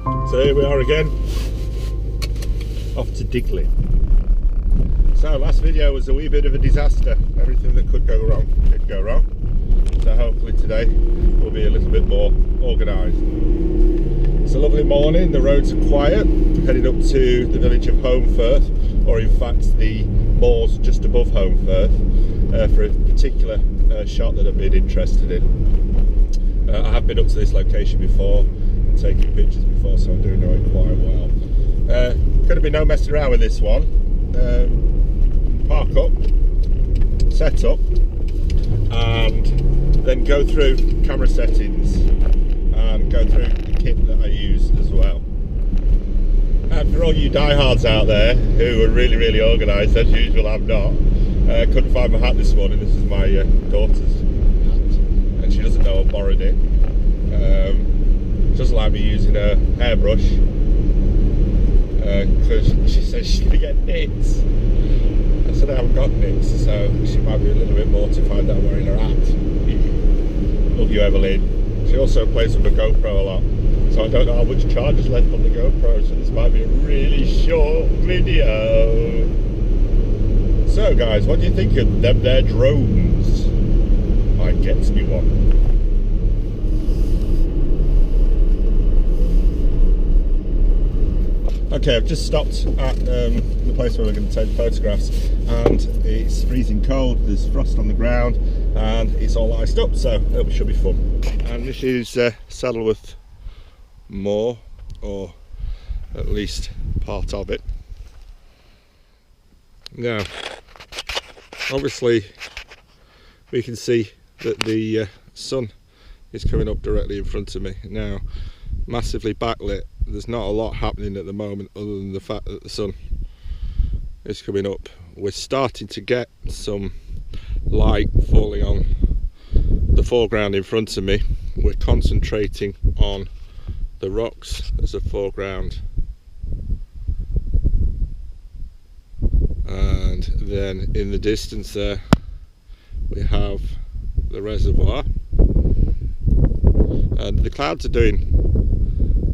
So here we are again, off to Digley. So last video was a wee bit of a disaster. Everything that could go wrong did go wrong. So hopefully today will be a little bit more organised. It's a lovely morning, the roads are quiet, heading up to the village of Holmfirth, or in fact the moors just above Holmfirth, for a particular shot that I've been interested in. I have been up to this location before, taking pictures before, so I do know it quite well. Going to be no messing around with this one. Park up, set up, and then go through camera settings and go through the kit that I use as well. And for all you diehards out there who are really organised, as usual I'm not, couldn't find my hat this morning. This is my daughter's hat, and she doesn't know I borrowed it. She doesn't like me using her hairbrush because she says she's going to get nits. I said I haven't got nits, so she might be a little bit mortified that I'm wearing her hat. Love you, Evelyn. She also plays with the GoPro a lot, so I don't know how much charge is left on the GoPro, so this might be a really short video. So guys, what do you think of them there drones? Might get me one. Okay, I've just stopped at the place where we're going to take photographs, and it's freezing cold, there's frost on the ground, and it's all iced up, so it should be fun. And this is Saddleworth Moor, or at least part of it. Now, obviously we can see that the sun is coming up directly in front of me. Now, massively backlit, there's not a lot happening at the moment other than the fact that the sun is coming up. We're starting to get some light falling on the foreground in front of me. We're concentrating on the rocks as a foreground, and then in the distance there we have the reservoir, and the clouds are doing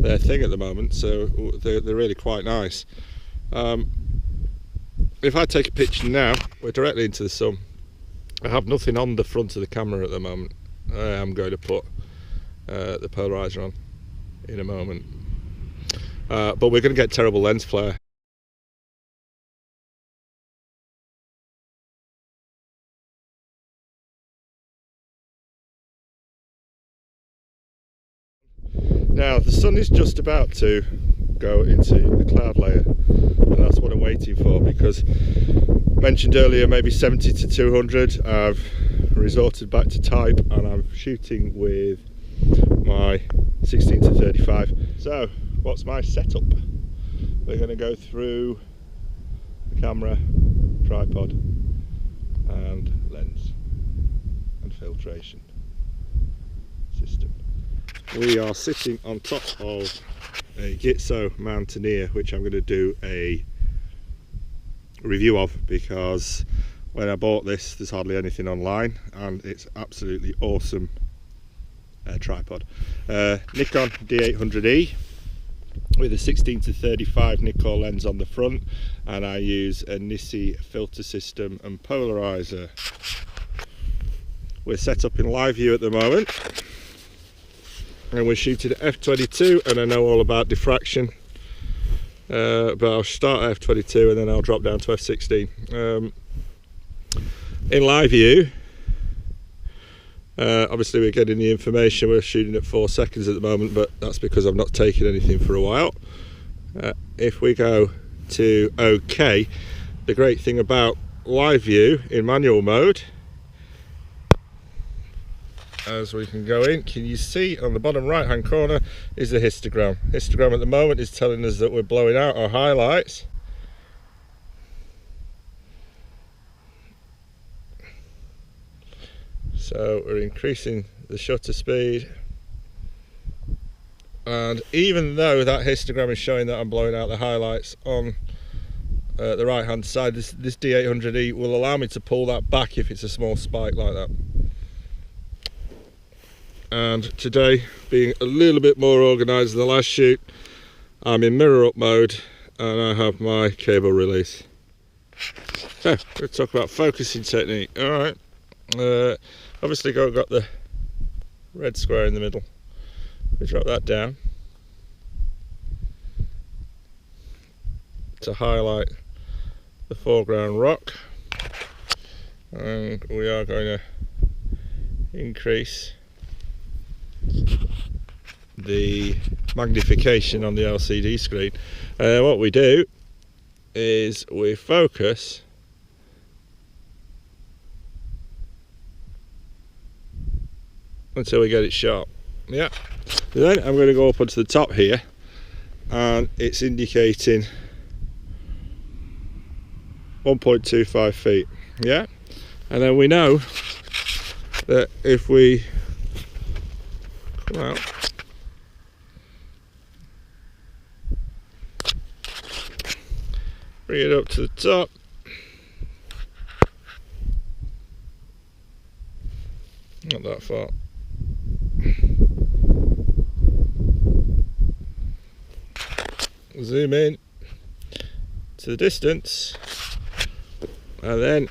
their thing at the moment, so they're really quite nice. If I take a picture now, we're directly into the sun. I have nothing on the front of the camera at the moment. I am going to put the polarizer on in a moment, but we're going to get terrible lens flare. Now the sun is just about to go into the cloud layer, and that's what I'm waiting for, because mentioned earlier maybe 70 to 200. I've resorted back to type and I'm shooting with my 16 to 35. So what's my setup? We're going to go through the camera, tripod and lens and filtration system. We are sitting on top of a Gitzo Mountaineer, which I'm going to do a review of, because when I bought this there's hardly anything online, and it's absolutely awesome tripod. Nikon D800E with a 16 to 35 Nikkor lens on the front, and I use a Nissi filter system and polarizer. We're set up in live view at the moment, and we're shooting at f22, and I know all about diffraction, but I'll start at f22 and then I'll drop down to f16. In live view, obviously we're getting the information, we're shooting at 4 seconds at the moment, but that's because I've not taken anything for a while. If we go to OK, the great thing about live view in manual mode, as we can go in, can you see on the bottom right hand corner is the histogram. Histogram at the moment is telling us that we're blowing out our highlights. So we're increasing the shutter speed, and even though that histogram is showing that I'm blowing out the highlights on the right hand side, this D800E will allow me to pull that back if it's a small spike like that. And today, being a little bit more organised than the last shoot, I'm in mirror up mode and I have my cable release. So, we'll talk about focusing technique. Alright, obviously got the red square in the middle. We drop that down to highlight the foreground rock, and we are going to increase the magnification on the LCD screen. What we do is we focus until we get it sharp. Yeah. Then I'm going to go up onto the top here, and it's indicating 1.25 feet. Yeah. And then we know that if we come out, bring it up to the top, not that far, zoom in to the distance, and then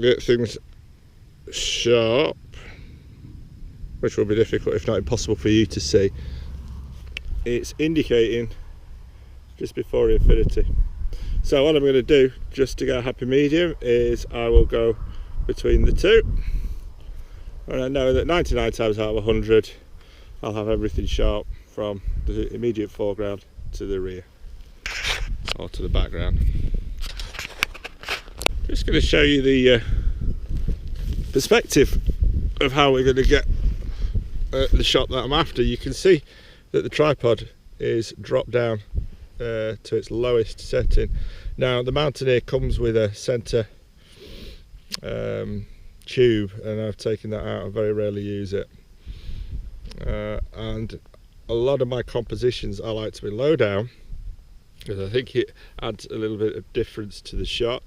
get things sharp, which will be difficult if not impossible for you to see. It's indicating just before infinity. So what I'm going to do, just to get a happy medium, is I will go between the two, and I know that 99 times out of 100 I'll have everything sharp from the immediate foreground to the rear or to the background. Just going to show you the perspective of how we're going to get the shot that I'm after. You can see that the tripod is dropped down to its lowest setting. Now the mountain here comes with a centre tube, and I've taken that out. I very rarely use it, and a lot of my compositions I like to be low down because I think it adds a little bit of difference to the shot,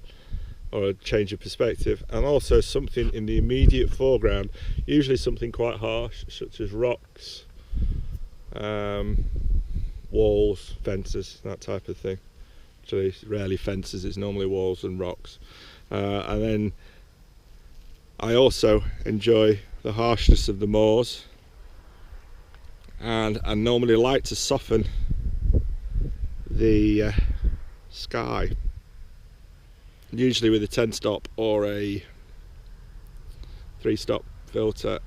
or a change of perspective, and also something in the immediate foreground, usually something quite harsh such as rocks, walls, fences, that type of thing. Actually, rarely fences, it's normally walls and rocks. And then I also enjoy the harshness of the moors, and I normally like to soften the sky, usually with a 10 stop or a 3 stop filter.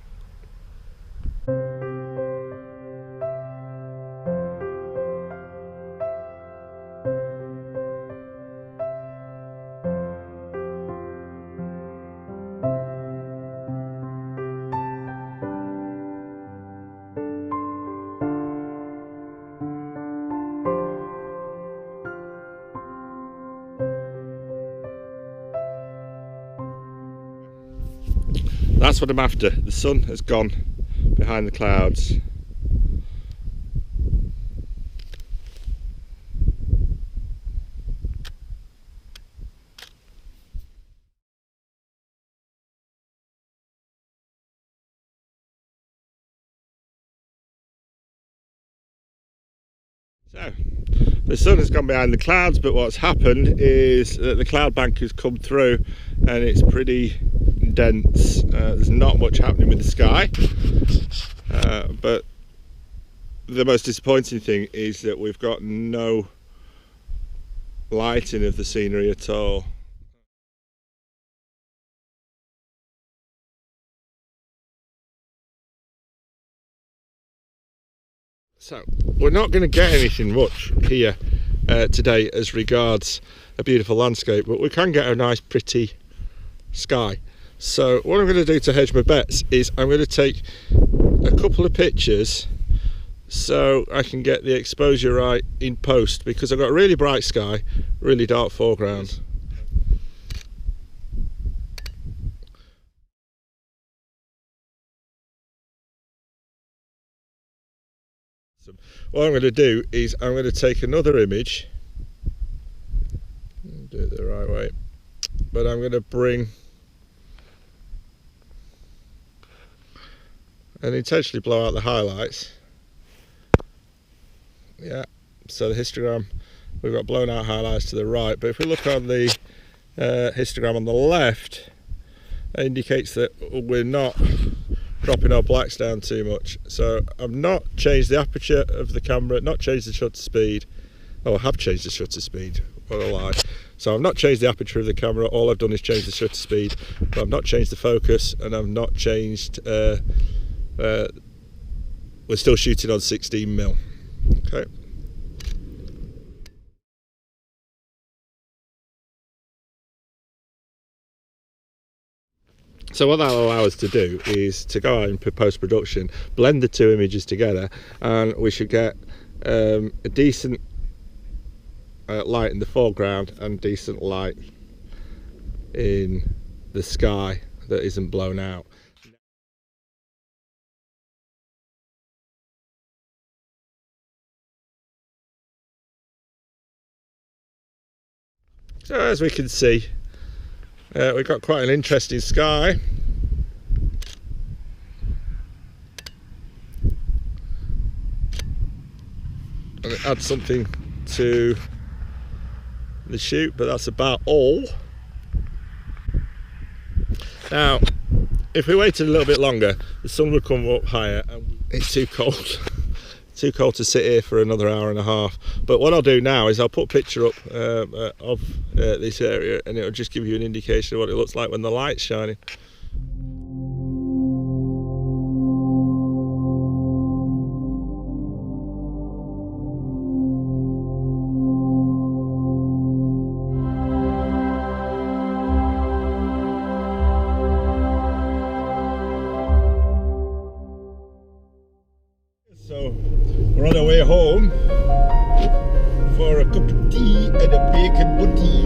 That's what I'm after. The sun has gone behind the clouds. So, the sun has gone behind the clouds, but what's happened is that the cloud bank has come through and it's pretty dense. There's not much happening with the sky, but the most disappointing thing is that we've got no lighting of the scenery at all. So we're not going to get anything much here today as regards a beautiful landscape, but we can get a nice pretty sky. So what I'm going to do to hedge my bets is I'm going to take a couple of pictures so I can get the exposure right in post, because I've got a really bright sky, really dark foreground. What I'm going to do is I'm going to take another image, do it the right way, but I'm going to bring and intentionally blow out the highlights Yeah, so the histogram, we've got blown out highlights to the right, but if we look on the histogram on the left, it indicates that we're not dropping our blacks down too much. So I've not changed the aperture of the camera, not changed the shutter speed. Oh, I have changed the shutter speed, what a lie. So I've not changed the aperture of the camera, all I've done is change the shutter speed, but I've not changed the focus, and I've not changed, we're still shooting on 16mm. Okay. So what that'll allow us to do is to go out in post-production, blend the two images together, and we should get a decent light in the foreground and decent light in the sky that isn't blown out. So as we can see, we've got quite an interesting sky. And it adds something to the shoot, but that's about all. Now, if we waited a little bit longer, the sun would come up higher and it's too cold. Too cold to sit here for another hour and a half. But what I'll do now is I'll put a picture up of this area, and it'll just give you an indication of what it looks like when the light's shining. So we're on our way home for a cup of tea and a bacon butty.